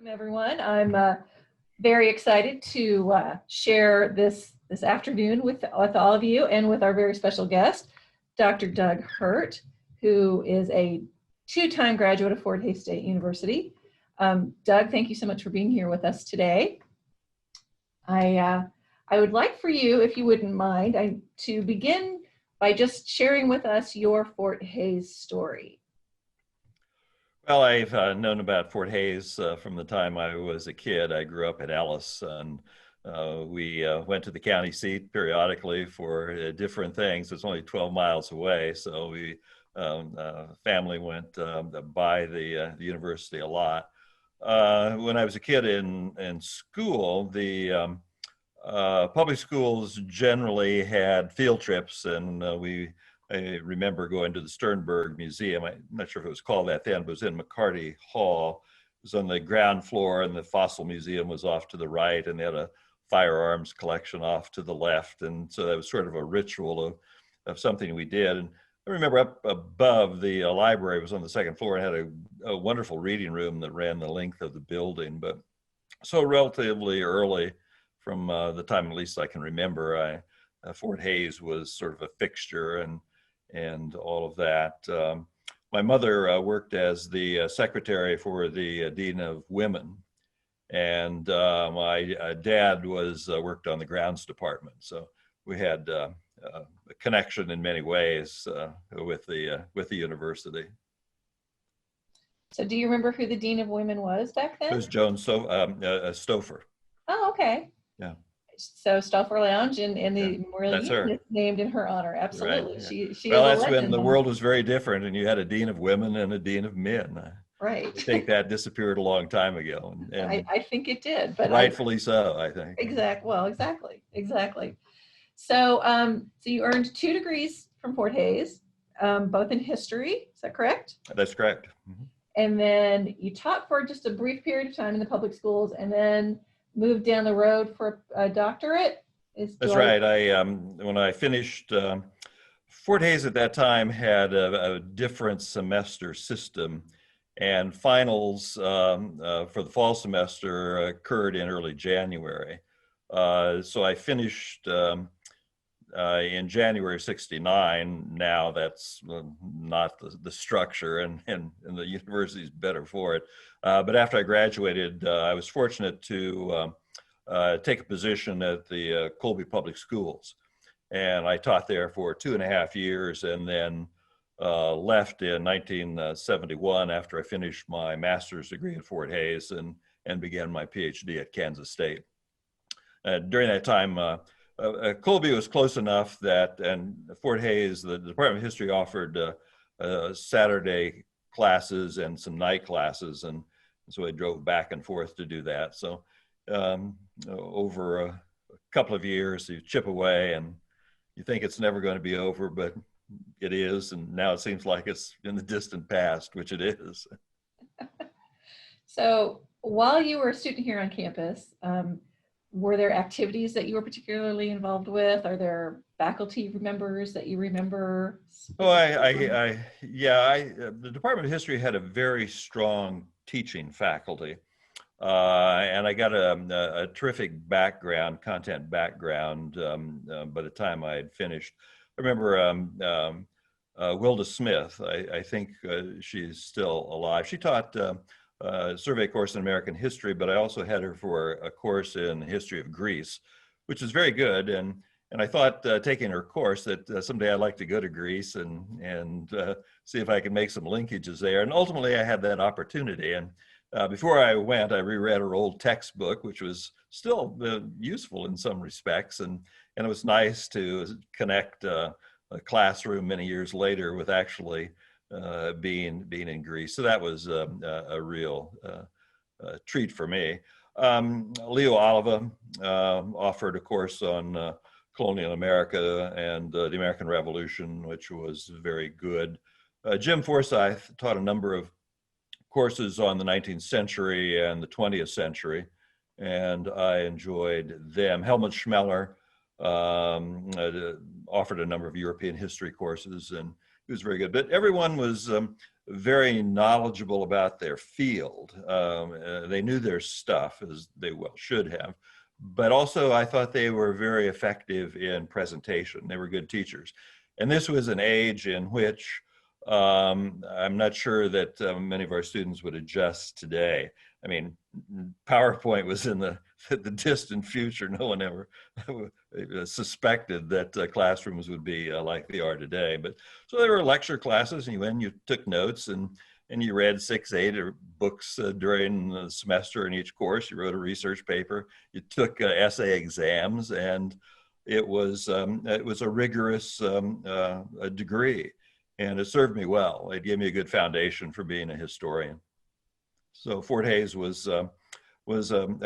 Everyone. I'm very excited to share this afternoon with all of you and with our very special guest, Dr. Doug Hurt, who is a two-time graduate of Fort Hays State University. Doug, thank you so much for being here with us today. I would like for you, if you wouldn't mind, to begin by just sharing with us your Fort Hays story. Well, I've known about Fort Hays from the time I was a kid. I grew up in Ellis, and we went to the county seat periodically for different things. It's only 12 miles away, so we family went by the university a lot. When I was a kid in school, the public schools generally had field trips, and I remember going to the Sternberg Museum. I'm not sure if it was called that then, but it was in McCarty Hall. It was on the ground floor, and the Fossil Museum was off to the right, and they had a firearms collection off to the left. And so that was sort of a ritual of something we did. And I remember up above, the library was on the second floor and had a wonderful reading room that ran the length of the building. But so relatively early, from the time at least I can remember, Fort Hays was sort of a fixture and all of that. My mother worked as the secretary for the Dean of Women, and my dad worked on the grounds department. So we had a connection in many ways with the university. So do you remember who the Dean of Women was back then? It was Joan Stouffer. Oh, okay. Yeah. So Stauffer Lounge in the Memorial Union is named in her honor. Absolutely. Right, She well, is a that's when the legend. world was very different, and you had a Dean of Women and a Dean of Men. Right. I think that disappeared a long time ago. And I think it did, but rightfully so, I think. Exactly. So, so you earned 2 degrees from Fort Hays, both in history. Is that correct? That's correct. Mm-hmm. And then you taught for just a brief period of time in the public schools, and then moved down the road for a doctorate. That's right. When I finished, Fort Hays at that time had a different semester system, and finals for the fall semester occurred in early January. So I finished in January of '69. Now that's not the structure, and the university's better for it. But after I graduated, I was fortunate to take a position at the Colby Public Schools. And I taught there for 2.5 years, and then left in 1971 after I finished my master's degree at Fort Hays and began my Ph.D. at Kansas State. During that time, Colby was close enough that, and Fort Hays, the Department of History offered Saturday classes and some night classes, and so I drove back and forth to do that. So over a couple of years, you chip away, and you think it's never going to be over, but it is, and now it seems like it's in the distant past, which it is. So while you were a student here on campus, were there activities that you were particularly involved with? Are there faculty members that you remember? Oh, the Department of History had a very strong teaching faculty, and I got a terrific content background by the time I had finished. I remember Wilda Smith. I think she's still alive. She taught a survey course in American history, but I also had her for a course in the history of Greece, which is very good. And I thought taking her course that someday I'd like to go to Greece and see if I can make some linkages there. And ultimately I had that opportunity. And before I went, I reread her old textbook, which was still useful in some respects. And it was nice to connect a classroom many years later with actually being in Greece. So that was a real treat for me. Leo Oliva offered a course on colonial America and the American Revolution, which was very good. Jim Forsyth taught a number of courses on the 19th century and the 20th century, and I enjoyed them. Helmut Schmeller offered a number of European history courses, and was very good. But everyone was very knowledgeable about their field. They knew their stuff, as they well should have. But also, I thought they were very effective in presentation. They were good teachers. And this was an age in which I'm not sure that many of our students would adjust today. I mean, PowerPoint was in the distant future. No one ever suspected that classrooms would be like they are today. But so there were lecture classes, and you went and you took notes, and you read 6, 8 books during the semester in each course. You wrote a research paper. You took essay exams, and it was a rigorous degree, and it served me well. It gave me a good foundation for being a historian. So Fort Hays was a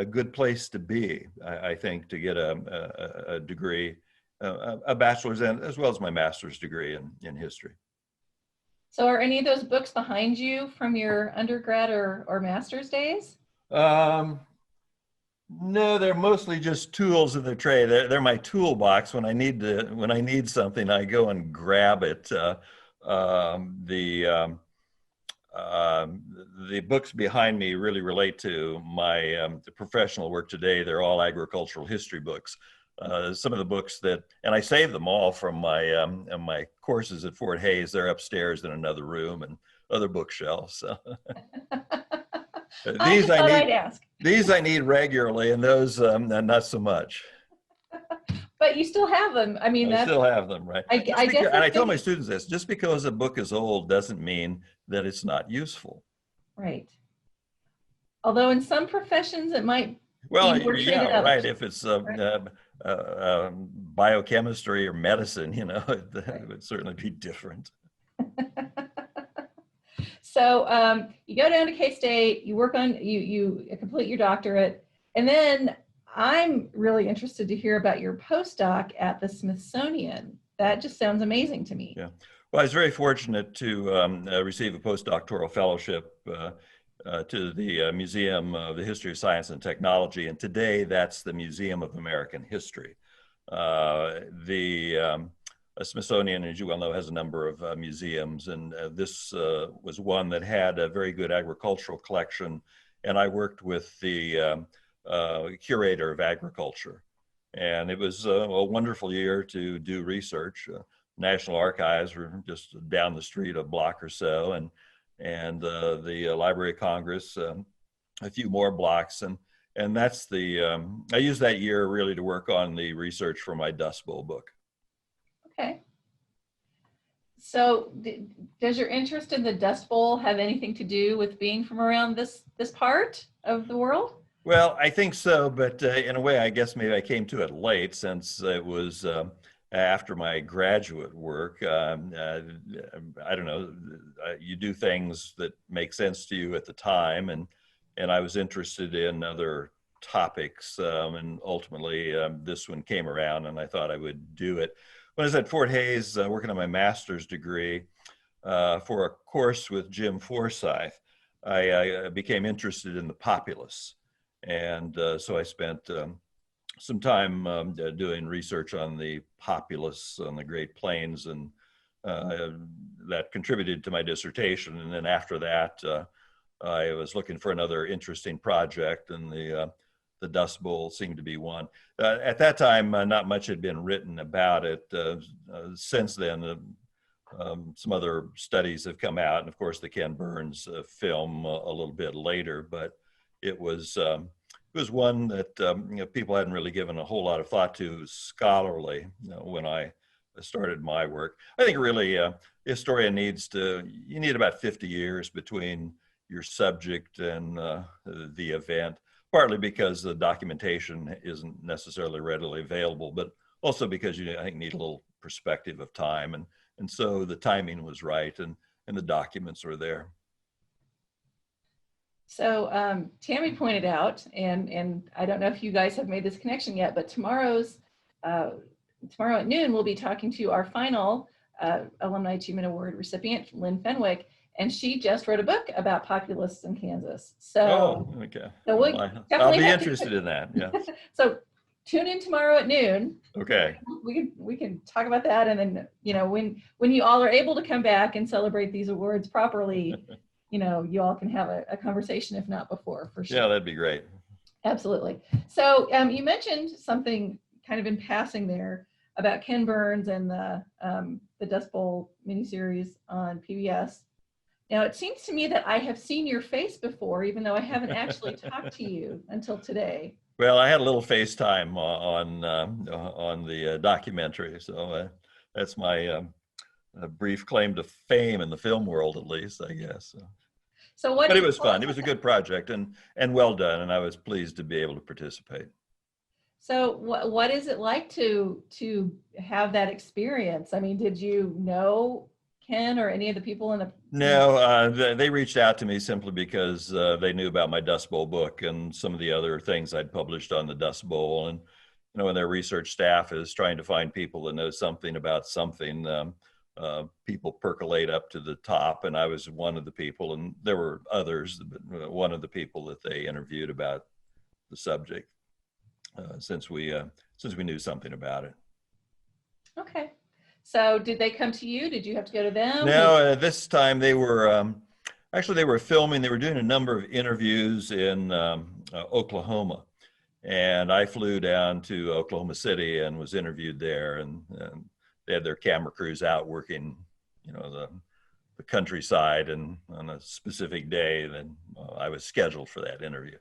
good place to be, I think, to get a degree, a bachelor's, and as well as my master's degree in history. So are any of those books behind you from your undergrad or master's days? No, they're mostly just tools in the tray. They're my toolbox. When I need something, I go and grab it. The books behind me really relate to my the professional work today. They're all agricultural history books. Some of the books and I saved them all from my courses at Fort Hays. They're upstairs in another room and other bookshelves. So. These I need regularly, and those not so much. But you still have them. I mean, I still have them, right? I guess. And I tell my students this: just because a book is old doesn't mean that it's not useful. Right. Although in some professions it might. Well, yeah, right. If it's biochemistry or medicine, it would certainly be different. So you go down to K-State, you work on, you complete your doctorate, and then I'm really interested to hear about your postdoc at the Smithsonian. That just sounds amazing to me. Yeah. Well, I was very fortunate to receive a postdoctoral fellowship to the Museum of the History of Science and Technology, and today that's the Museum of American History. The Smithsonian, as you well know, has a number of museums, and this was one that had a very good agricultural collection, and I worked with the curator of agriculture. And it was a wonderful year to do research. National Archives were just down the street a block or so, and the Library of Congress a few more blocks, and that's I used that year really to work on the research for my Dust Bowl book. Okay. So does your interest in the Dust Bowl have anything to do with being from around this part of the world? Well, I think so, but in a way, I guess maybe I came to it late, since it was after my graduate work. I don't know, you do things that make sense to you at the time, and I was interested in other topics, and ultimately this one came around, and I thought I would do it. When I was at Fort Hays working on my master's degree for a course with Jim Forsyth, I became interested in the populace. And so I spent some time doing research on the populace on the Great Plains, and that contributed to my dissertation. And then after that, I was looking for another interesting project, and the Dust Bowl seemed to be one. At that time, not much had been written about it. Since then, some other studies have come out, and of course the Ken Burns film a little bit later, but it was one that people hadn't really given a whole lot of thought to scholarly when I started my work. I think really a historian you need about 50 years between your subject and the event, partly because the documentation isn't necessarily readily available, but also because I think need a little perspective of time, and so the timing was right, and the documents are there. So Tammy pointed out, and I don't know if you guys have made this connection yet, but tomorrow at noon, we'll be talking to our final Alumni Achievement Award recipient, Lynn Fenwick, and she just wrote a book about populists in Kansas. So, okay. So I'll be interested in that, yeah. So tune in tomorrow at noon. Okay. We can talk about that, and then when you all are able to come back and celebrate these awards properly, you all can have a conversation, if not before, for sure. Yeah, that'd be great. Absolutely. So you mentioned something kind of in passing there about Ken Burns and the Dust Bowl miniseries on PBS. Now, it seems to me that I have seen your face before, even though I haven't actually talked to you until today. Well, I had a little FaceTime on the documentary, so that's my brief claim to fame in the film world, at least, I guess. But it was fun. It was a good project and well done, and I was pleased to be able to participate. So what is it like to have that experience? I mean, did you know Ken or any of the people in the... No, they reached out to me simply because they knew about my Dust Bowl book and some of the other things I'd published on the Dust Bowl. And, when their research staff is trying to find people that know something about something, people percolate up to the top. And I was one of the people, and there were others, but one of the people that they interviewed about the subject, since we knew something about it. Okay. So did they come to you? Did you have to go to them? No, this time they were filming. They were doing a number of interviews in Oklahoma, and I flew down to Oklahoma City and was interviewed there. And they had their camera crews out working, the countryside, and on a specific day, then I was scheduled for that interview.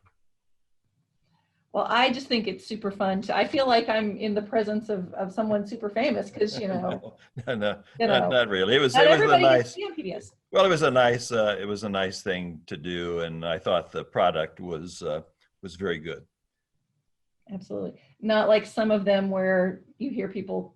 Well, I just think it's super fun. I feel like I'm in the presence of someone super famous because, No, not really. It was a nice. Well, it was a nice thing to do, and I thought the product was very good. Absolutely. Not like some of them where you hear people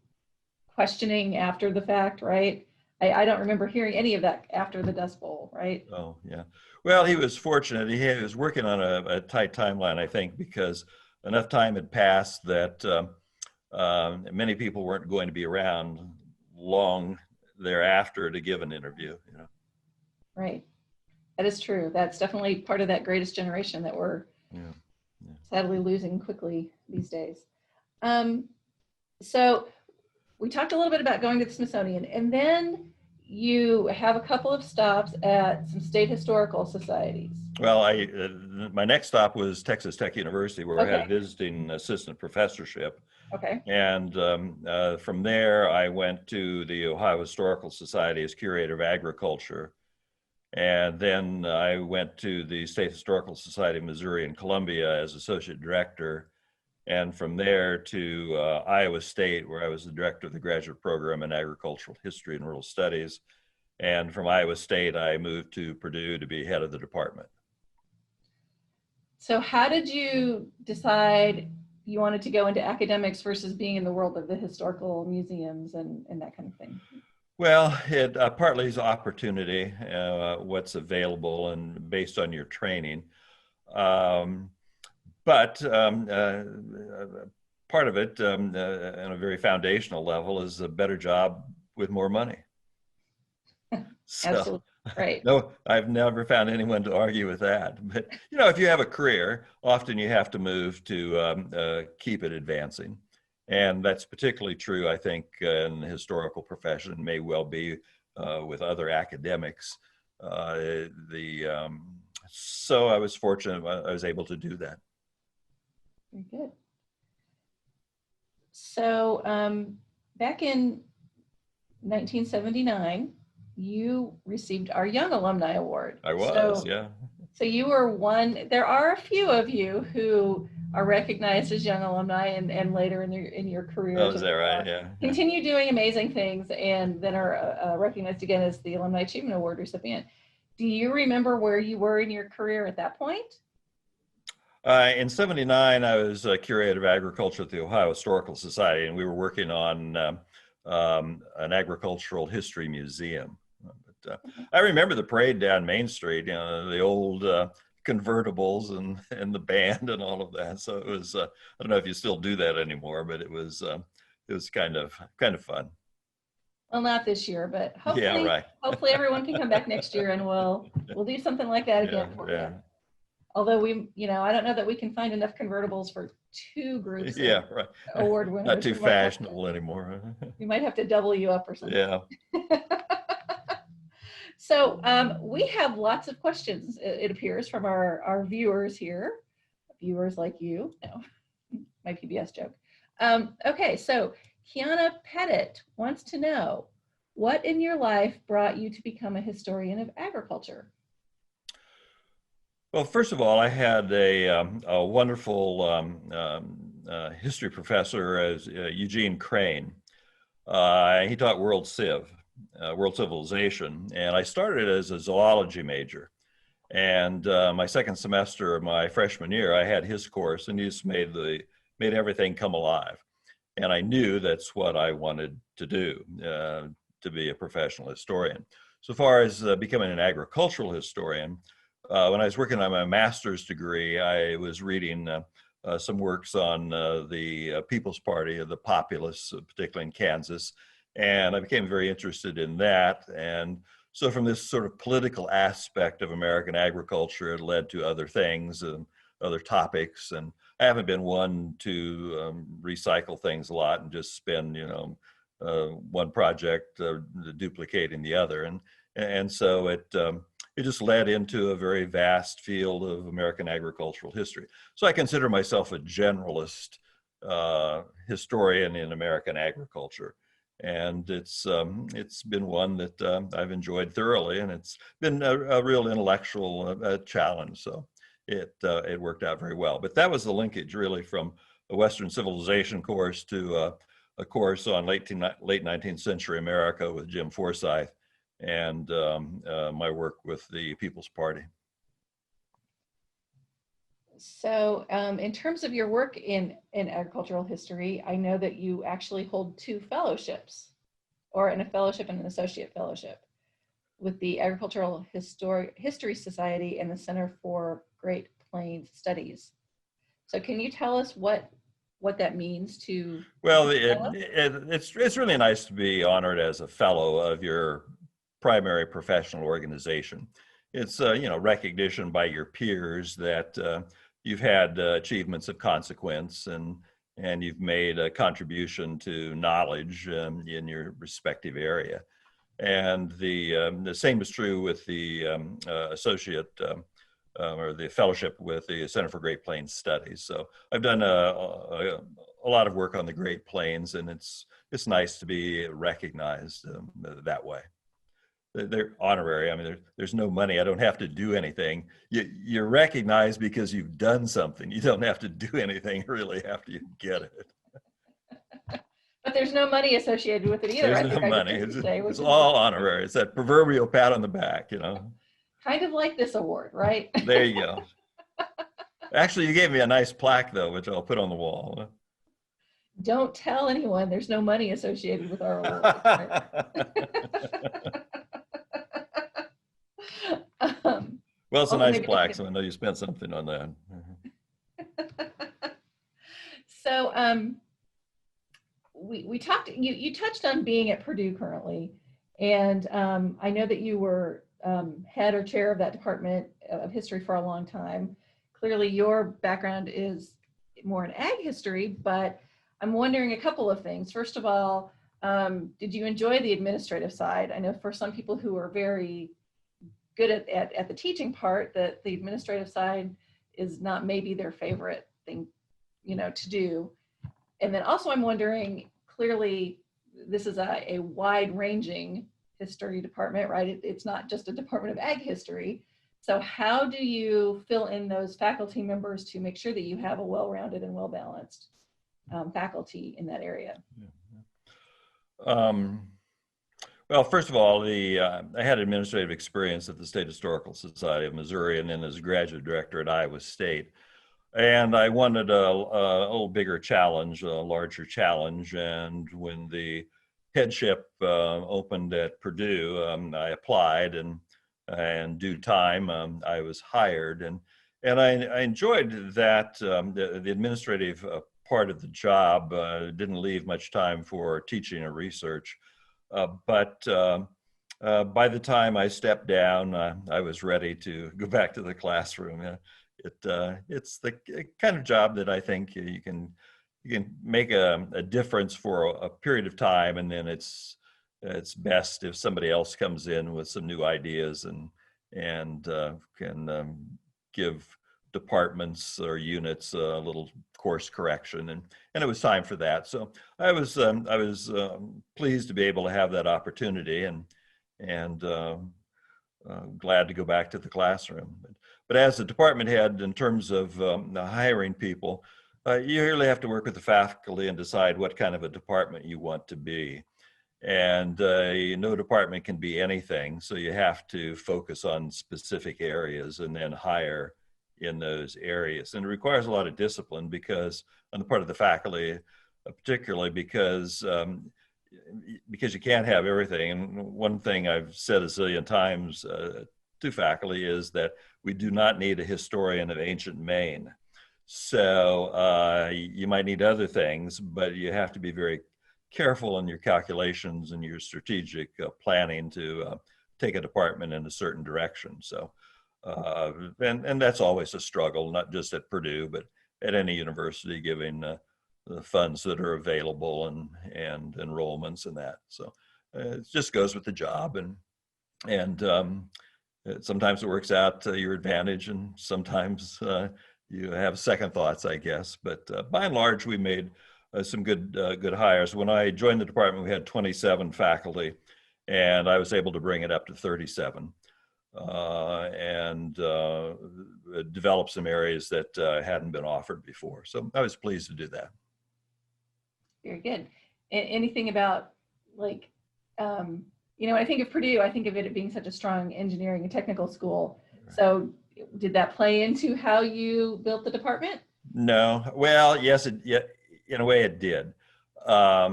questioning after the fact, right? I don't remember hearing any of that after the Dust Bowl, right? Oh, yeah. Well, he was fortunate. He was working on a tight timeline, I think, because enough time had passed that many people weren't going to be around long thereafter to give an interview. Right. That is true. That's definitely part of that greatest generation that we're sadly losing quickly these days. So we talked a little bit about going to the Smithsonian, and then you have a couple of stops at some state historical societies. Well, my next stop was Texas Tech University, where I had a visiting assistant professorship. Okay. And from there, I went to the Ohio Historical Society as curator of agriculture. And then I went to the State Historical Society of Missouri and Columbia as associate director. And from there to Iowa State, where I was the director of the graduate program in agricultural history and rural studies. And from Iowa State, I moved to Purdue to be head of the department. So how did you decide you wanted to go into academics versus being in the world of the historical museums and that kind of thing? Well, it partly is opportunity, what's available and based on your training. But part of it, on a very foundational level, is a better job with more money. So, absolutely. Right. No, I've never found anyone to argue with that. But, if you have a career, often you have to move to keep it advancing. And that's particularly true, I think, in the historical profession, may well be with other academics. So I was fortunate I was able to do that. Very good. So back in 1979, you received our Young Alumni Award. I was, yeah. So you were one. There are a few of you who are recognized as Young Alumni and later in your career. Oh, is that right? Yeah. Continue doing amazing things and then are recognized again as the Alumni Achievement Award recipient. Do you remember where you were in your career at that point? In '79, I was curator of agriculture at the Ohio Historical Society, and we were working on an agricultural history museum. But I remember the parade down Main Street, the old convertibles and the band and all of that. So it was, I don't know if you still do that anymore, but it was kind of fun. Well, not this year, but hopefully, yeah, right. hopefully everyone can come back next year and we'll do something like that again for you. Although I don't know that we can find enough convertibles for two groups Yeah, of right. award winners. Not too fashionable anymore. We might have to double you up or something. Yeah. So we have lots of questions, it appears, from our viewers here. Viewers like you. No, my PBS joke. Okay, so Kiana Pettit wants to know, what in your life brought you to become a historian of agriculture? Well, first of all, I had a wonderful history professor as Eugene Crane. He taught world civilization, and I started as a zoology major. And my second semester of my freshman year, I had his course, and he just made everything come alive. And I knew that's what I wanted to do, to be a professional historian. So far as becoming an agricultural historian, when I was working on my master's degree, I was reading some works on the People's Party of the Populists, particularly in Kansas, and I became very interested in that. And so from this sort of political aspect of American agriculture, it led to other things and other topics. And I haven't been one to recycle things a lot and just spend, one project duplicating the other. And so it just led into a very vast field of American agricultural history. So I consider myself a generalist historian in American agriculture. And it's been one that I've enjoyed thoroughly, and it's been a real intellectual challenge. So it worked out very well. But that was the linkage really from a Western civilization course to a course on late 19th century America with Jim Forsyth, and my work with the People's Party. So in terms of your work in agricultural history, I know that you actually hold two fellowships, or a fellowship and an associate fellowship, with the Agricultural History Society and the Center for Great Plains Studies. So can you tell us what that means to? Well, it's really nice to be honored as a fellow of your primary professional organization. It's recognition by your peers that you've had achievements of consequence, and you've made a contribution to knowledge in your respective area. And the same is true with the associate or the fellowship with the Center for Great Plains Studies. So I've done a lot of work on the Great Plains, and it's nice to be recognized that way. They're honorary. I mean, there's no money. I don't have to do anything. You're recognized because you've done something. You don't have to do anything really after you get it. But there's no money associated with it either. There's no money. It's all honorary. It's that proverbial pat on the back, Kind of like this award, right? There you go. Actually, you gave me a nice plaque, though, which I'll put on the wall. Don't tell anyone there's no money associated with our award. Well, it's a nice plaque, so I know you spent something on that. So we talked, you touched on being at Purdue currently, and I know that you were head or chair of that department of history for a long time. Clearly your background is more in ag history, but I'm wondering a couple of things. First of all, did you enjoy the administrative side? I know for some people who are very good at the teaching part, that the administrative side is not maybe their favorite thing, to do. And then also I'm wondering, clearly this is a wide-ranging history department, right? It's not just a department of ag history. So how do you fill in those faculty members to make sure that you have a well-rounded and well-balanced faculty in that area? Well, first of all, I had administrative experience at the State Historical Society of Missouri, and then as graduate director at Iowa State. And I wanted a little bigger challenge, a larger challenge. And when the headship opened at Purdue, I applied, and in due time, I was hired. And I enjoyed that. The administrative part of the job didn't leave much time for teaching or research. But by the time I stepped down, I was ready to go back to the classroom. it's the kind of job that I think you can make a difference for a period of time, and then it's best if somebody else comes in with some new ideas and can give departments or units a little course correction, and it was time for that. So I was pleased to be able to have that opportunity, and glad to go back to the classroom. But as a department head, in terms of hiring people, you really have to work with the faculty and decide what kind of a department you want to be. And no department can be anything, so you have to focus on specific areas and then hire in those areas. And it requires a lot of discipline because on the part of the faculty, particularly because you can't have everything. And one thing I've said a zillion times to faculty is that we do not need a historian of ancient Maine. So you might need other things, but you have to be very careful in your calculations and your strategic planning to take a department in a certain direction. So, and that's always a struggle, not just at Purdue, but at any university, given the funds that are available and enrollments and that. So it just goes with the job, and sometimes it works out to your advantage, and sometimes you have second thoughts, I guess. But by and large, we made some good hires. When I joined the department, we had 27 faculty, and I was able to bring it up to 37 and develop some areas that hadn't been offered before. So I was pleased to do that. Very good. Anything about, like, when I think of Purdue, I think of it being such a strong engineering and technical school. So did that play into how you built the department? No. Well, yes, in a way it did. Yeah,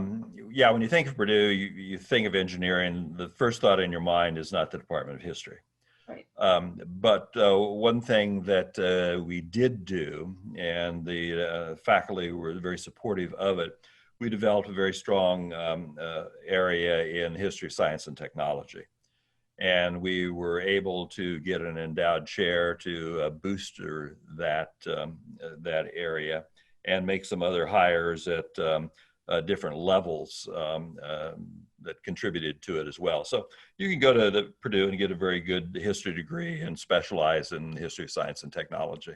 when you think of Purdue, you think of engineering, the first thought in your mind is not the Department of History. Right. But one thing that we did do, and the faculty were very supportive of it, we developed a very strong area in history, science, and technology. And we were able to get an endowed chair to booster that area and make some other hires at different levels that contributed to it as well. So you can go to Purdue and get a very good history degree and specialize in history, science, and technology.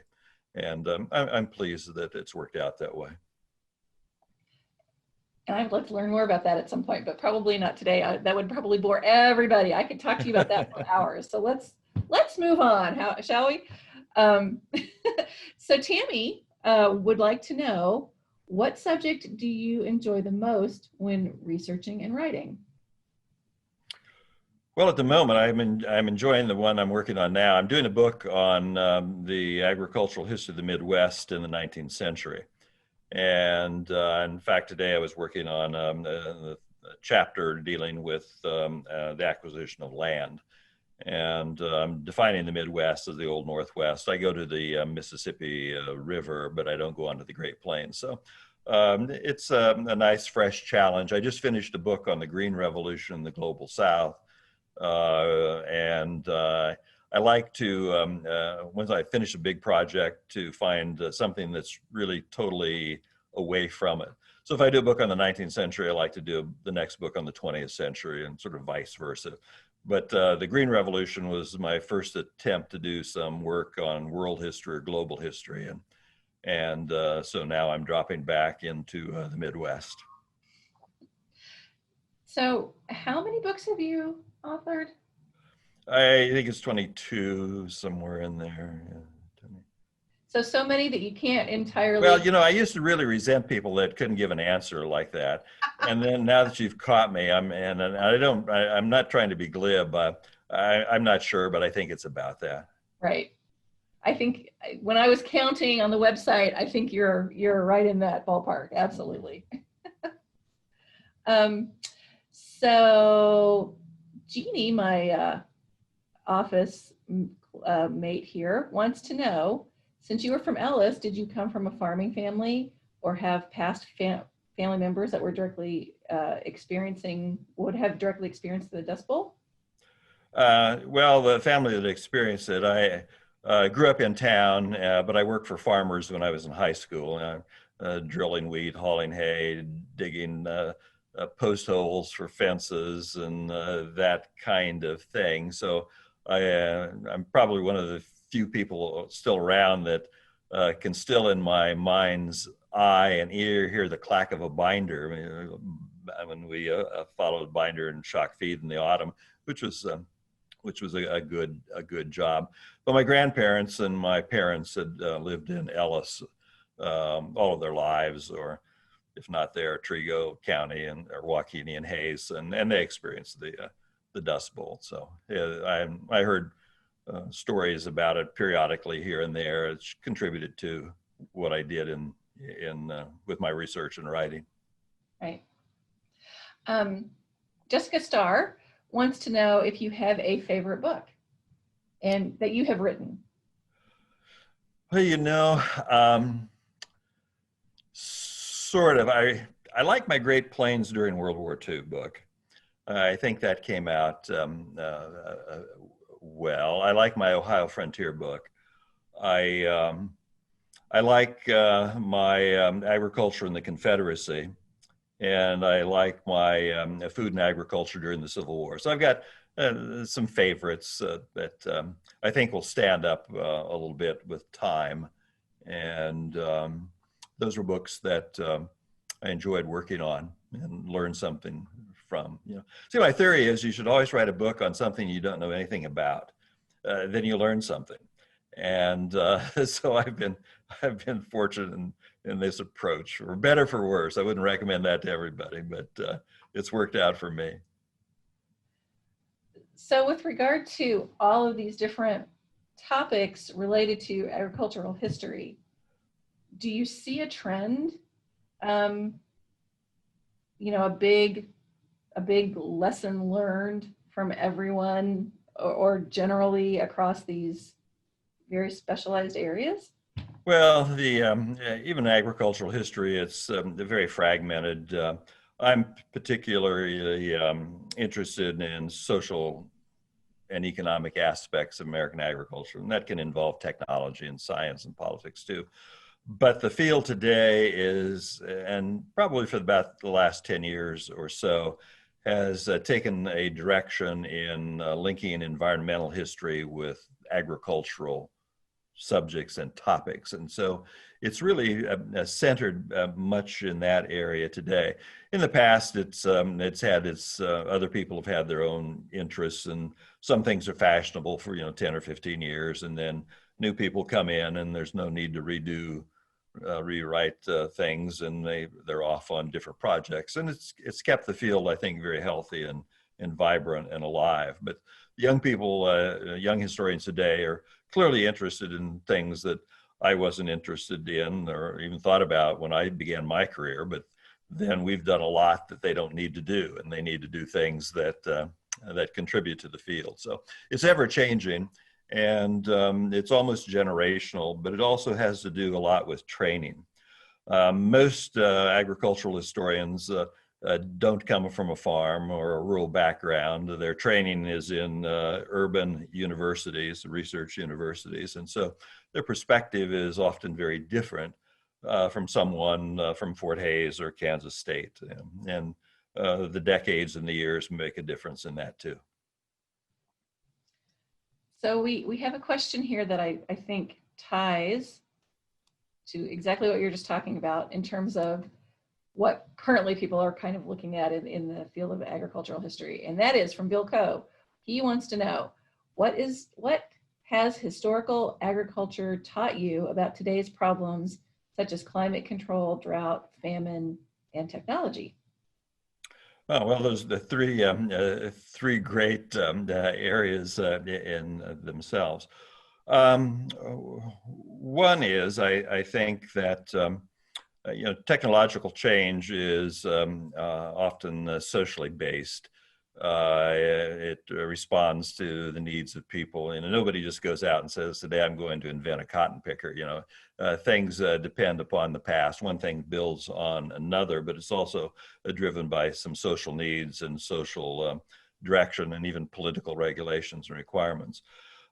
And I'm pleased that it's worked out that way. And I'd love to learn more about that at some point, but probably not today. That would probably bore everybody. I could talk to you about that for hours. So let's move on, shall we? So Tammy would like to know, what subject do you enjoy the most when researching and writing? Well, at the moment, I'm enjoying the one I'm working on now. I'm doing a book on the agricultural history of the Midwest in the 19th century. And in fact, today I was working on a chapter dealing with the acquisition of land. And defining the Midwest as the Old Northwest. I go to the Mississippi River, but I don't go onto the Great Plains. So it's a nice, fresh challenge. I just finished a book on the Green Revolution in the Global South. And I like to, once I finish a big project, to find something that's really totally away from it. So if I do a book on the 19th century, I like to do the next book on the 20th century and sort of vice versa. But the Green Revolution was my first attempt to do some work on world history or global history. And so now I'm dropping back into the Midwest. So how many books have you authored? I think it's 22, somewhere in there. Yeah. So many that you can't entirely. Well, I used to really resent people that couldn't give an answer like that. And then now that you've caught me, I'm not trying to be glib. I'm not sure, but I think it's about that. Right. I think when I was counting on the website, I think you're right in that ballpark. Absolutely. So Jeannie, my office mate here, wants to know, since you were from Ellis, did you come from a farming family or have past family members that were directly would have directly experienced the Dust Bowl? Well, the family that experienced it, Grew up in town, but I worked for farmers when I was in high school, drilling wheat, hauling hay, digging post holes for fences, and that kind of thing. So I'm probably one of the few people still around that can still, in my mind's eye and ear, hear the clack of a binder. When we followed binder and shock feed in the autumn, which was a good job. But my grandparents and my parents had lived in Ellis all of their lives, or if not there, Trigo County and or Waukene and Hayes, and they experienced the Dust Bowl. So yeah, I heard stories about it periodically here and there. It's contributed to what I did in with my research and writing. Right. Jessica Starr wants to know if you have a favorite book and that you have written. Well, sort of. I like my Great Plains during World War II book. I think that came out well. I like my Ohio Frontier book. I like my Agriculture in the Confederacy, and I like my Food and Agriculture during the Civil War. So I've got some favorites that I think will stand up a little bit with time. And those were books that I enjoyed working on and learned something from. See, my theory is you should always write a book on something you don't know anything about. Then you learn something. And so I've been fortunate in this approach, for better for worse. I wouldn't recommend that to everybody, but it's worked out for me. So with regard to all of these different topics related to agricultural history, do you see a trend? A big lesson learned from everyone, or generally across these very specialized areas? Well, even agricultural history, it's very fragmented. I'm particularly interested in social and economic aspects of American agriculture, and that can involve technology and science and politics too. But the field today is, and probably for about the last 10 years or so, has taken a direction in linking environmental history with agricultural subjects and topics. And so it's really centered much in that area today. In the past, it's had its, other people have had their own interests, and some things are fashionable for, 10 or 15 years, and then new people come in and there's no need to rewrite things, and they're off on different projects. And it's kept the field, I think, very healthy and vibrant and alive. But young people, young historians today are clearly interested in things that I wasn't interested in or even thought about when I began my career. But then we've done a lot that they don't need to do, and they need to do things that contribute to the field. So it's ever changing, and it's almost generational, but it also has to do a lot with training. Most agricultural historians don't come from a farm or a rural background. Their training is in urban universities, research universities. And so their perspective is often very different from someone from Fort Hays or Kansas State. And the decades and the years make a difference in that too. So we have a question here that I think ties to exactly what you're just talking about in terms of what currently people are kind of looking at in the field of agricultural history. And that is from Bill Coe. He wants to know, what has historical agriculture taught you about today's problems, such as climate control, drought, famine, and technology? Oh, well, those are the three great areas in themselves. One is, I think that technological change is often socially based. It responds to the needs of people, and nobody just goes out and says, "Today I'm going to invent a cotton picker." Things depend upon the past. One thing builds on another, but it's also driven by some social needs and social direction, and even political regulations and requirements.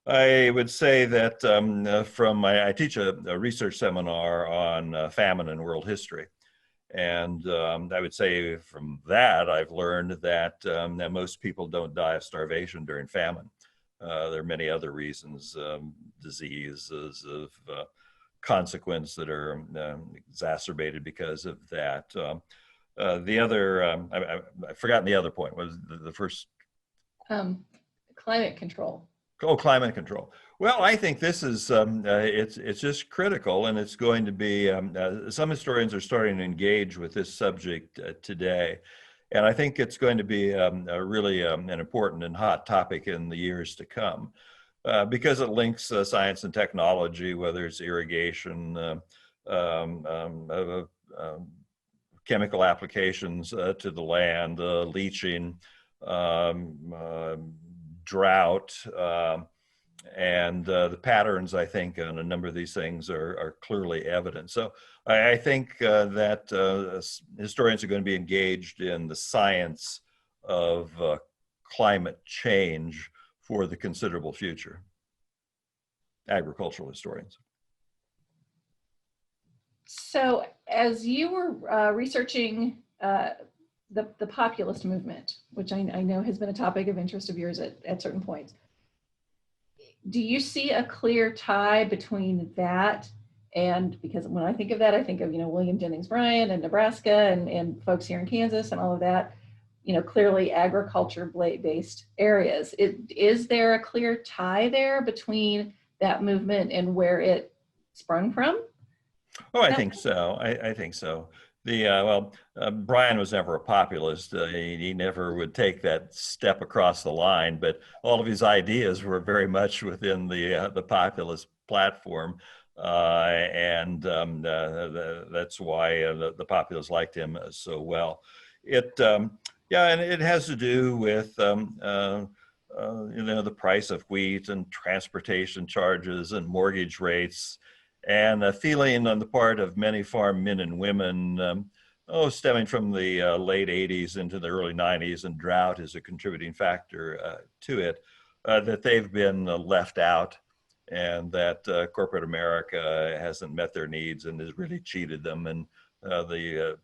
I would say that I teach a research seminar on famine in world history. And I would say from that, I've learned that most people don't die of starvation during famine. There are many other reasons, diseases of consequence that are exacerbated because of that. The other, I've forgotten the other point. What was the first? Climate control. Oh, climate control. Well, I think this is it's just critical, and it's going to be. Some historians are starting to engage with this subject today, and I think it's going to be really an important and hot topic in the years to come, because it links science and technology, whether it's irrigation, chemical applications to the land, leaching. Drought, and the patterns, I think, on a number of these things are clearly evident. So I think that historians are going to be engaged in the science of climate change for the considerable future. Agricultural historians. So as you were researching the populist movement, which I know has been a topic of interest of yours at certain points, do you see a clear tie between that and, because when I think of that, I think of, William Jennings Bryan and Nebraska and folks here in Kansas and all of that, clearly agriculture-based areas. Is there a clear tie there between that movement and where it sprung from? Oh, I think so. I think so. Bryan was never a populist. He never would take that step across the line, but all of his ideas were very much within the populist platform, and that's why the populists liked him so well. Yeah, and it has to do with the price of wheat and transportation charges and mortgage rates, and a feeling on the part of many farm men and women, stemming from the late 80s into the early 90s, and drought is a contributing factor to it, that they've been left out, and that corporate America hasn't met their needs and has really cheated them. And the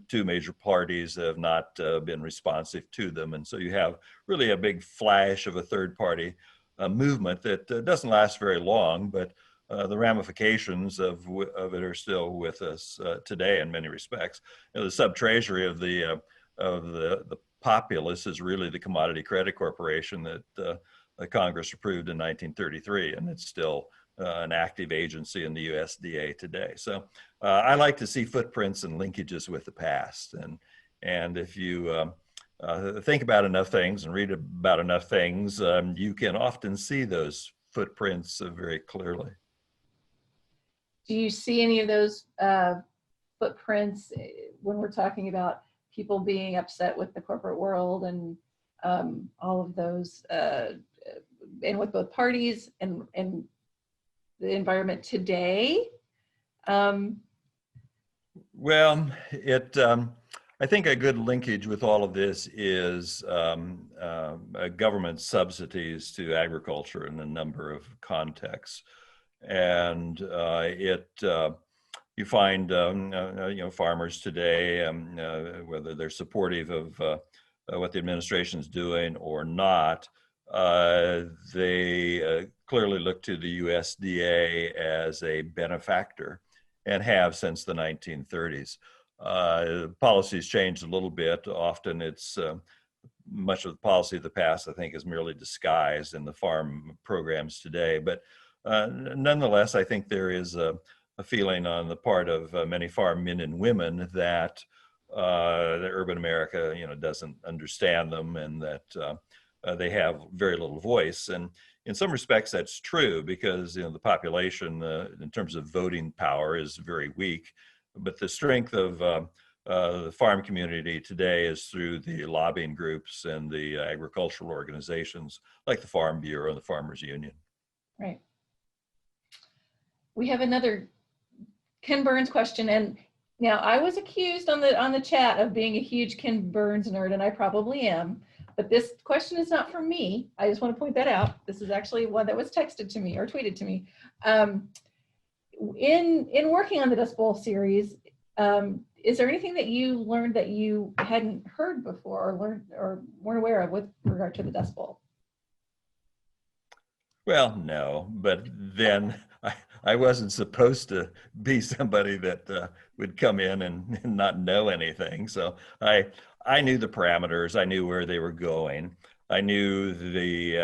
two major parties have not been responsive to them. And so you have really a big flash of a third party movement that doesn't last very long, but the ramifications of it are still with us today in many respects. The sub-treasury of the populace is really the Commodity Credit Corporation that Congress approved in 1933, and it's still an active agency in the USDA today. So I like to see footprints and linkages with the past, and if you think about enough things and read about enough things, you can often see those footprints very clearly. Do you see any of those footprints when we're talking about people being upset with the corporate world and all of those, and with both parties and the environment today? Well, I think a good linkage with all of this is government subsidies to agriculture in a number of contexts. And you find farmers today, whether they're supportive of what the administration is doing or not, they clearly look to the USDA as a benefactor, and have since the 1930s. Policies changed a little bit. Often it's much of the policy of the past, I think, is merely disguised in the farm programs today. But nonetheless, I think there is a feeling on the part of many farm men and women that the urban America, doesn't understand them, and that they have very little voice. And in some respects, that's true, because the population, in terms of voting power, is very weak. But the strength of the farm community today is through the lobbying groups and the agricultural organizations like the Farm Bureau and the Farmers Union. Right. We have another Ken Burns question, and now I was accused on the chat of being a huge Ken Burns nerd, and I probably am, but this question is not from me. I just want to point that out. This is actually one that was texted to me or tweeted to me. In working on the Dust Bowl series, is there anything that you learned that you hadn't heard before or learned or weren't aware of with regard to the Dust Bowl? Well, no, but then I wasn't supposed to be somebody that would come in and not know anything. So I knew the parameters. I knew where they were going. I knew the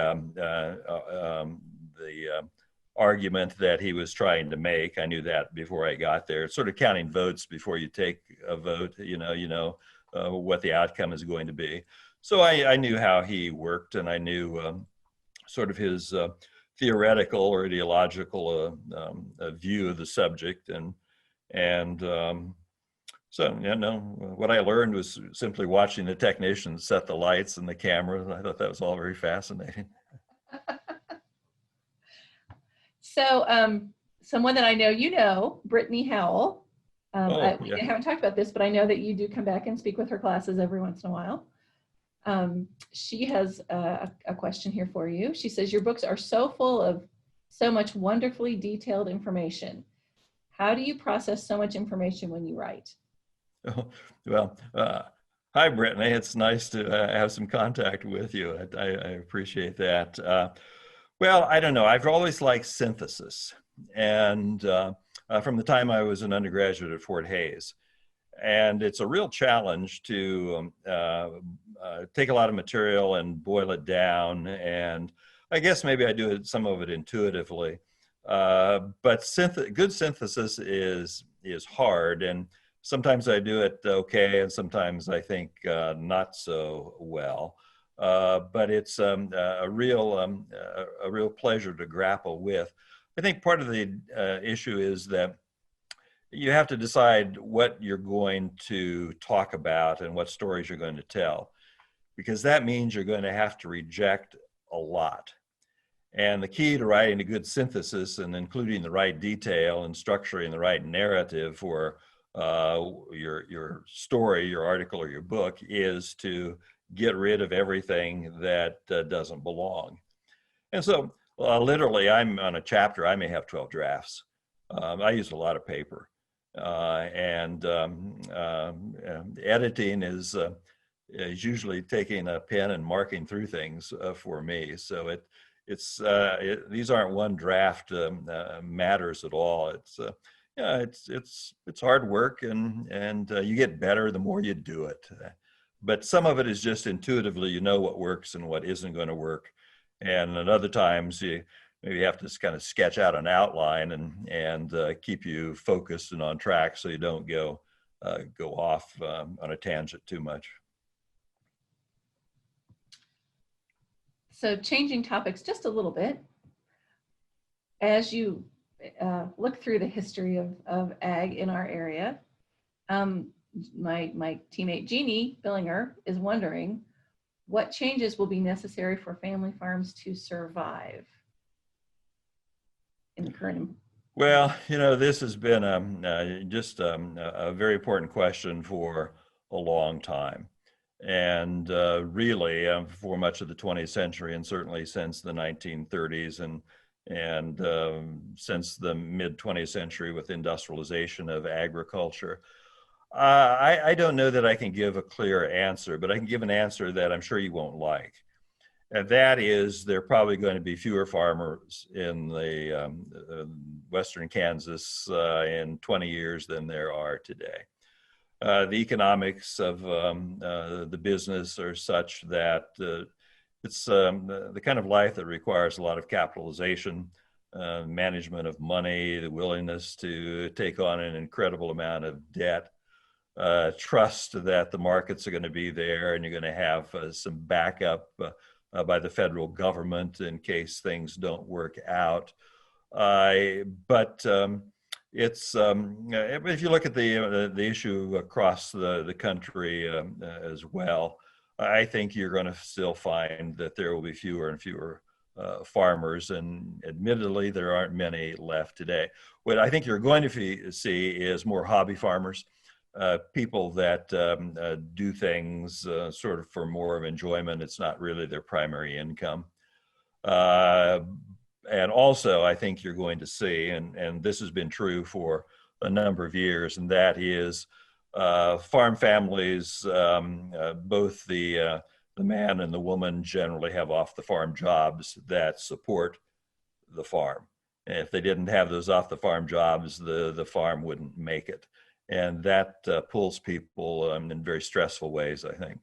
argument that he was trying to make. I knew that before I got there. It's sort of counting votes before you take a vote. You know what the outcome is going to be. So I knew how he worked, and I knew sort of his theoretical or ideological view of the subject, and so what I learned was simply watching the technicians set the lights and the cameras. I thought that was all very fascinating. So someone that I know, Brittany Howell. We haven't talked about this, but I know that you do come back and speak with her classes every once in a while. She has a question here for you. She says, your books are so full of so much wonderfully detailed information. How do you process so much information when you write? Oh, well, hi, Brittany. It's nice to have some contact with you. I appreciate that. Well, I don't know. I've always liked synthesis. And from the time I was an undergraduate at Fort Hays. And it's a real challenge to take a lot of material and boil it down. And I guess maybe I do some of it intuitively. But good synthesis is hard. And sometimes I do it okay, and sometimes I think not so well. But it's a real pleasure to grapple with. I think part of the issue is that you have to decide what you're going to talk about and what stories you're going to tell, because that means you're going to have to reject a lot. And the key to writing a good synthesis and including the right detail and structuring the right narrative for your story, your article, or your book is to get rid of everything that doesn't belong. And so literally, I'm on a chapter, I may have 12 drafts. I use a lot of paper. And editing is usually taking a pen and marking through things for me. So these aren't one draft matters at all. It's hard work, and you get better the more you do it. But some of it is just intuitively, you know what works and what isn't going to work. And at other times, you maybe have to kind of sketch out an outline and keep you focused and on track so you don't go off on a tangent too much. So changing topics just a little bit, as you look through the history of ag in our area, my teammate Jeannie Billinger is wondering what changes will be necessary for family farms to survive in the current. Well, this has been just a very important question for a long time. And really, for much of the 20th century, and certainly since the 1930s and since the mid 20th century with industrialization of agriculture, I don't know that I can give a clear answer, but I can give an answer that I'm sure you won't like. And that is, there are probably going to be fewer farmers in the Western Kansas in 20 years than there are today. The economics of the business are such that it's the kind of life that requires a lot of capitalization, management of money, the willingness to take on an incredible amount of debt, trust that the markets are going to be there and you're going to have some backup by the federal government in case things don't work out. But it's if you look at the issue across the country as well, I think you're going to still find that there will be fewer and fewer farmers, and admittedly, there aren't many left today. What I think you're going to see is more hobby farmers. people that do things sort of for more of enjoyment. It's not really their primary income. And also, I think you're going to see, and this has been true for a number of years, and that is farm families, both the man and the woman generally have off the farm jobs that support the farm. And if they didn't have those off the farm jobs, the farm wouldn't make it. And that pulls people in very stressful ways, I think.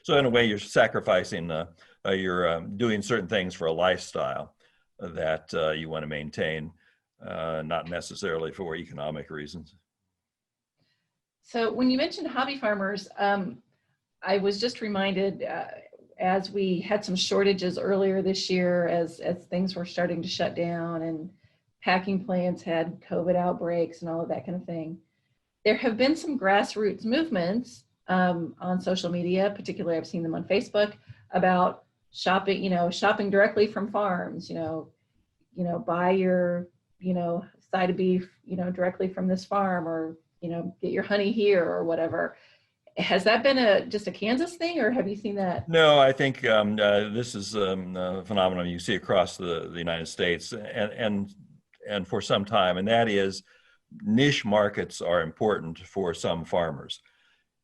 So in a way, you're sacrificing, you're doing certain things for a lifestyle that you want to maintain, not necessarily for economic reasons. So when you mentioned hobby farmers, I was just reminded as we had some shortages earlier this year, as things were starting to shut down and packing plants had COVID outbreaks and all of that kind of thing. There have been some grassroots movements on social media, particularly I've seen them on Facebook, about shopping, shopping directly from farms, buy your, side of beef, directly from this farm, or, get your honey here or whatever. Has that been just a Kansas thing, or have you seen that? No, I think this is a phenomenon you see across the United States and for some time, and that is niche markets are important for some farmers.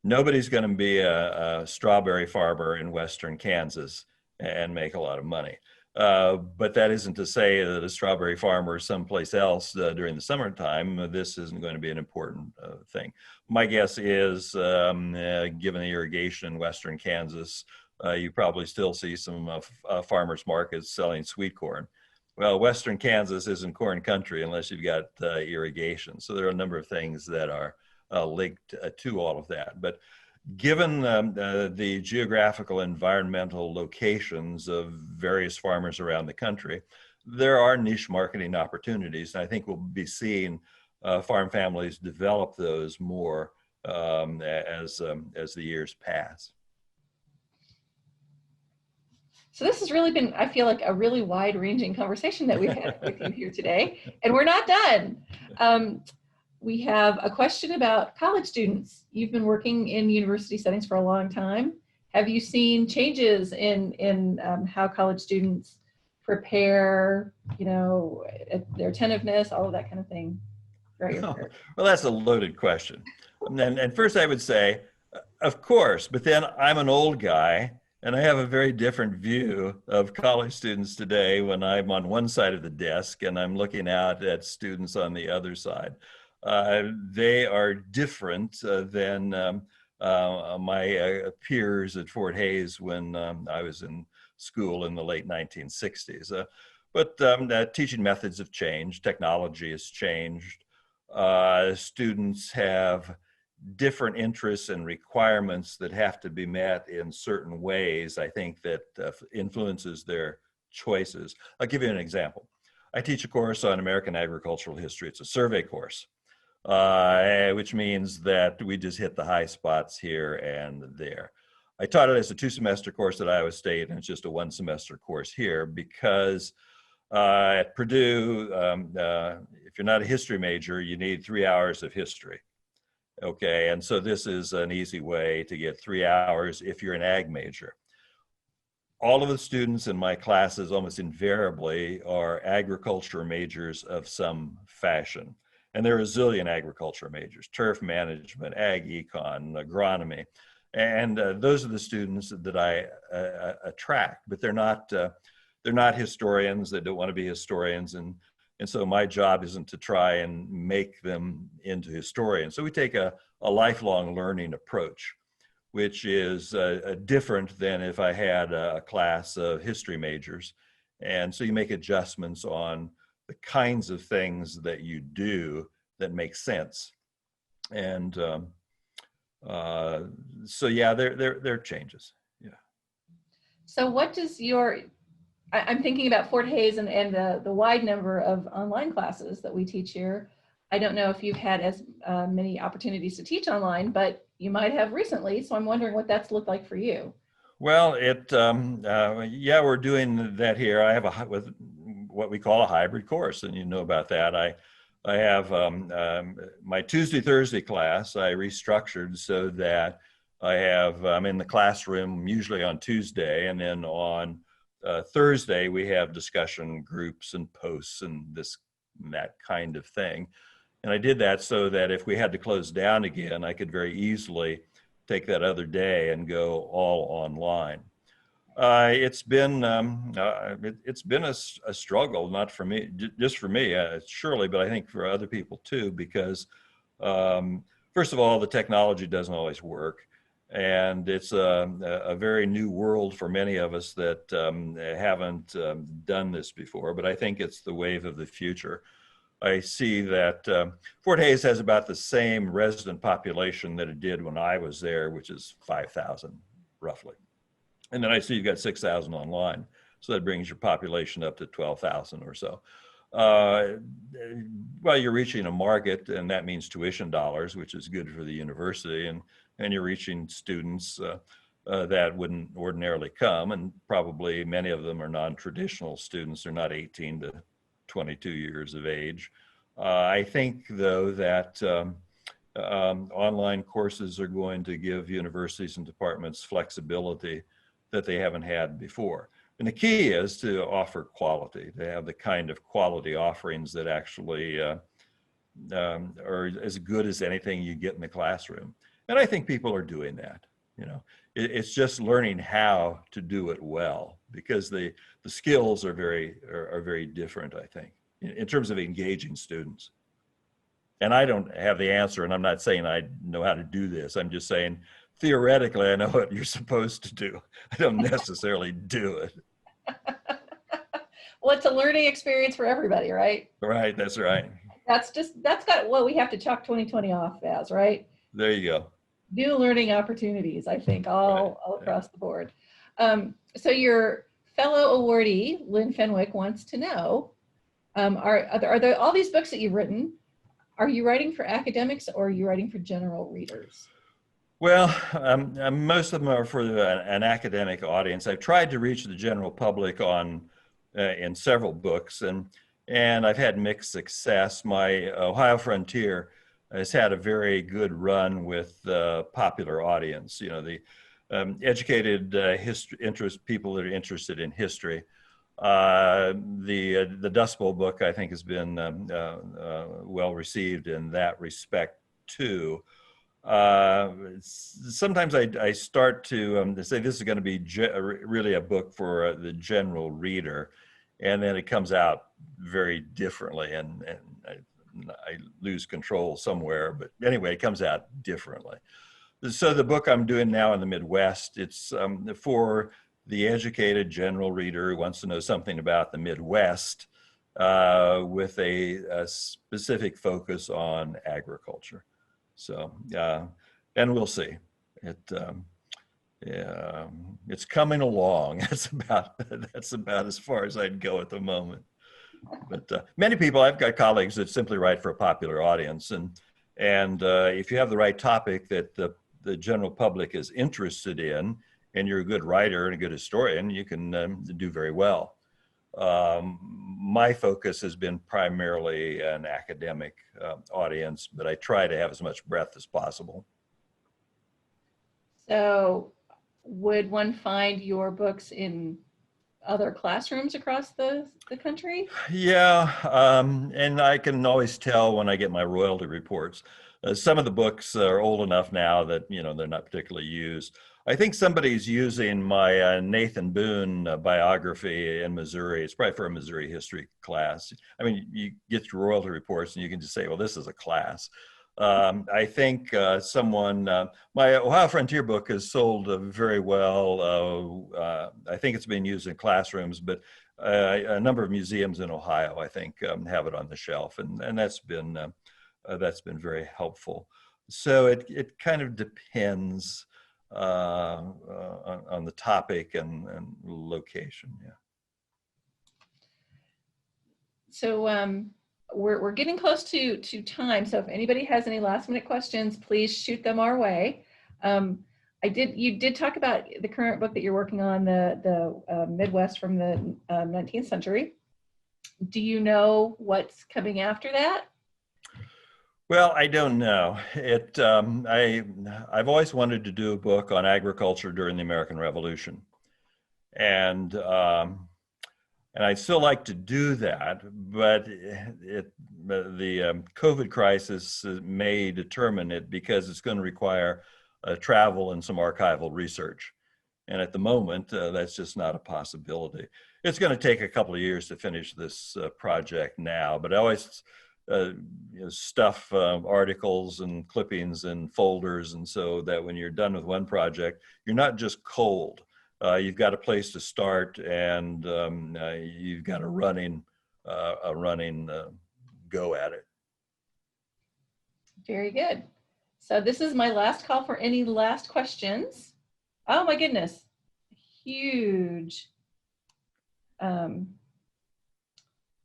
Nobody's going to be a strawberry farmer in Western Kansas and make a lot of money. But that isn't to say that a strawberry farmer someplace else during the summertime, this isn't going to be an important thing. My guess is, given the irrigation in Western Kansas, you probably still see some farmers markets selling sweet corn. Well, Western Kansas isn't corn country unless you've got irrigation. So there are a number of things that are linked to all of that. But given the geographical environmental locations of various farmers around the country, there are niche marketing opportunities. And I think we'll be seeing farm families develop those more as the years pass. So this has really been, I feel like, a really wide-ranging conversation that we've had with you here today, and we're not done. We have a question about college students. You've been working in university settings for a long time. Have you seen changes in how college students prepare, their attentiveness, all of that kind of thing? Well, that's a loaded question. And first I would say, of course, but then I'm an old guy and I have a very different view of college students today when I'm on one side of the desk and I'm looking out at students on the other side. They are different than my peers at Fort Hays when I was in school in the late 1960s. But teaching methods have changed, technology has changed. Students have different interests and requirements that have to be met in certain ways, I think, that influences their choices. I'll give you an example. I teach a course on American agricultural history. It's a survey course, which means that we just hit the high spots here and there. I taught it as a 2-semester course at Iowa State, and it's just a 1-semester course here because at Purdue, if you're not a history major, you need 3 hours of history. Okay, and so this is an easy way to get 3 hours if you're an ag major. All of the students in my classes almost invariably are agriculture majors of some fashion. And there are a zillion agriculture majors: turf management, ag econ, agronomy. And those are the students that I attract, but they're not historians. They don't want to be historians. And so my job isn't to try and make them into historians. So we take a lifelong learning approach, which is different than if I had a class of history majors. And so you make adjustments on the kinds of things that you do that make sense. And so yeah, there are changes. Yeah. So what does I'm thinking about Fort Hays and the wide number of online classes that we teach here. I don't know if you've had as many opportunities to teach online, but you might have recently. So I'm wondering what that's looked like for you. Well, yeah, we're doing that here. I have with what we call a hybrid course, and you know about that. I have my Tuesday, Thursday class, I restructured so that I'm in the classroom usually on Tuesday, and then on Thursday, we have discussion groups and posts and that kind of thing. And I did that so that if we had to close down again, I could very easily take that other day and go all online. It's been a struggle, not for me, just for me, surely, but I think for other people too, because first of all, the technology doesn't always work, and it's a very new world for many of us that haven't done this before. But I think it's the wave of the future. I see that Fort Hays has about the same resident population that it did when I was there, which is 5,000 roughly. And then I see you've got 6,000 online. So that brings your population up to 12,000 or so. Well, you're reaching a market, and that means tuition dollars, which is good for the university. And you're reaching students that wouldn't ordinarily come. And probably many of them are non-traditional students. They're not 18 to 22 years of age. I think, though, that online courses are going to give universities and departments flexibility that they haven't had before. And the key is to offer quality, to have the kind of quality offerings that actually are as good as anything you get in the classroom. And I think people are doing that. You know, it's just learning how to do it well, because the skills are very different, I think, in terms of engaging students. And I don't have the answer, and I'm not saying I know how to do this. I'm just saying, theoretically, I know what you're supposed to do. I don't necessarily do it. Well, it's a learning experience for everybody, right? Right, that's right. That's got what we have to chalk 2020 off as, right? There you go. New learning opportunities, I think, all across the board. So your fellow awardee, Lynn Fenwick, wants to know, are there all these books that you've written, are you writing for academics or are you writing for general readers? Well, most of them are for an academic audience. I've tried to reach the general public in several books, and I've had mixed success. My Ohio Frontier has had a very good run with the popular audience. You know, the educated people that are interested in history. The Dust Bowl book, I think, has been well received in that respect too. Sometimes I start to say this is going to be really a book for the general reader, and then it comes out very differently, and I lose control somewhere. But anyway, it comes out differently. So the book I'm doing now in the Midwest, it's for the educated general reader who wants to know something about the Midwest, with a specific focus on agriculture. So, and we'll see. It's coming along. That's about as far as I'd go at the moment. But many people, I've got colleagues that simply write for a popular audience, and if you have the right topic that the general public is interested in, and you're a good writer and a good historian, you can do very well. My focus has been primarily an academic audience, but I try to have as much breadth as possible. So would one find your books in other classrooms across the country? Yeah, and I can always tell when I get my royalty reports. Some of the books are old enough now that, you know, they're not particularly used. I think somebody's using my Nathan Boone biography in Missouri. It's probably for a Missouri history class. I mean, you get your royalty reports and you can just say, well, this is a class. I think my Ohio Frontier book has sold very well. I think it's been used in classrooms, but a number of museums in Ohio, I think, have it on the shelf, and that's been very helpful. So it kind of depends on the topic and location. Yeah. So we're getting close to time. So if anybody has any last minute questions, please shoot them our way. You did talk about the current book that you're working on, the Midwest from the 19th century. Do you know what's coming after that? Well, I don't know. I've always wanted to do a book on agriculture during the American Revolution, and I'd still like to do that, but the COVID crisis may determine it because it's going to require travel and some archival research. And at the moment, that's just not a possibility. It's going to take a couple of years to finish this project now, but I always stuff articles and clippings and folders, and so that when you're done with one project, you're not just cold. You've got a place to start, and you've got a running go at it. Very good. So this is my last call for any last questions. Oh my goodness, huge. I'm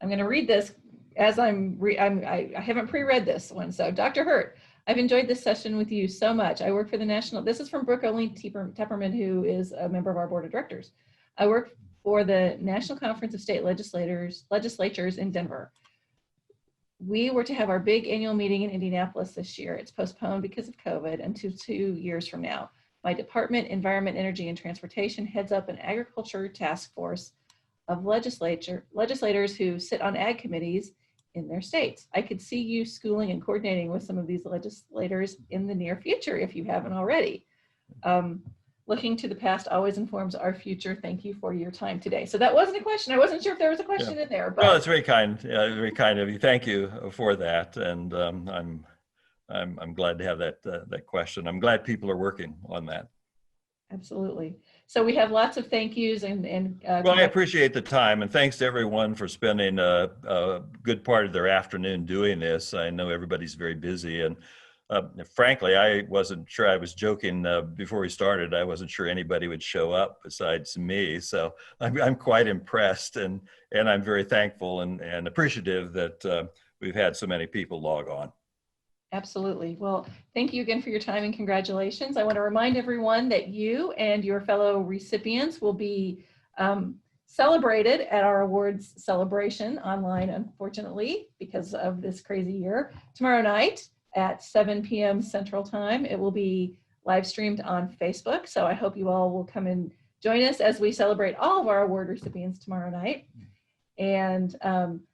going to read this as I haven't pre-read this one. So Dr. Hurt, I've enjoyed this session with you so much. I work for the National, this is from Brooke O'Leen Tepperman, who is a member of our board of directors. I work for the National Conference of State Legislatures in Denver. We were to have our big annual meeting in Indianapolis this year. It's postponed because of COVID until 2 years from now. My department, Environment, Energy, and Transportation, heads up an agriculture task force of legislators who sit on ag committees in their states. I could see you schooling and coordinating with some of these legislators in the near future if you haven't already. Looking to the past always informs our future. Thank you for your time today. So that wasn't a question. I wasn't sure if there was a question in there. But well, it's very kind of you. Thank you for that, and I'm glad to have that question. I'm glad people are working on that. Absolutely. So we have lots of thank yous and well, I appreciate the time, and thanks to everyone for spending a good part of their afternoon doing this. I know everybody's very busy, and frankly, I wasn't sure. I was joking before we started. I wasn't sure anybody would show up besides me. So I'm quite impressed, and I'm very thankful and appreciative that we've had so many people log on. Absolutely. Well, thank you again for your time and congratulations. I want to remind everyone that you and your fellow recipients will be celebrated at our awards celebration online, unfortunately, because of this crazy year. Tomorrow night at 7 p.m. Central Time, it will be live streamed on Facebook. So I hope you all will come and join us as we celebrate all of our award recipients tomorrow night. And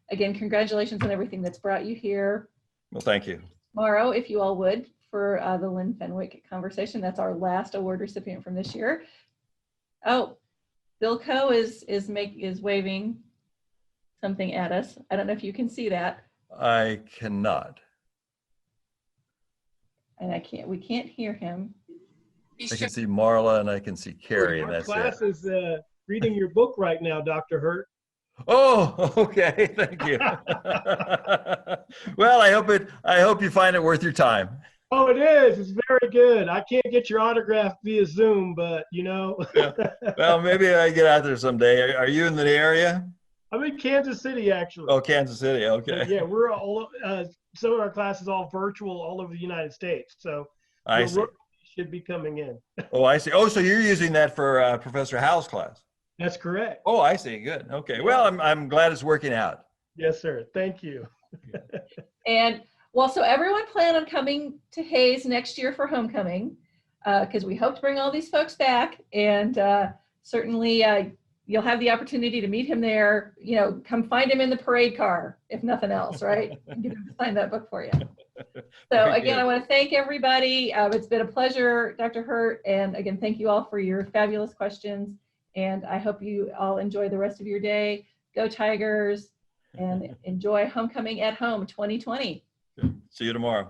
again, congratulations on everything that's brought you here. Well, thank you. Tomorrow, if you all would, for the Lynn Fenwick conversation. That's our last award recipient from this year. Oh, Bill Coe is waving something at us. I don't know if you can see that. I cannot. And we can't hear him. I can see Marla and I can see Carrie, and that's class it. is reading your book right now, Dr. Hurt. Oh, okay. Thank you. Well, I hope you find it worth your time. Oh, it is. It's very good. I can't get your autograph via Zoom, but you know. Yeah. Well, maybe I get out there someday. Are you in the area? I'm in Kansas City, actually. Oh, Kansas City. Okay. Yeah, we're all some of our classes all virtual all over the United States. So I see. Should be coming in. Oh, I see. Oh, so you're using that for Professor Howell's class? That's correct. Oh, I see. Good. Okay. Well, I'm glad it's working out. Yes, sir. Thank you. And well, so everyone plan on coming to Hayes next year for homecoming, because we hope to bring all these folks back, and certainly you'll have the opportunity to meet him there. You know, come find him in the parade car, if nothing else, right? And get him to sign that book for you. So again, I want to thank everybody. It's been a pleasure, Dr. Hurt, and again, thank you all for your fabulous questions. And I hope you all enjoy the rest of your day. Go Tigers, and enjoy Homecoming at Home 2020. See you tomorrow.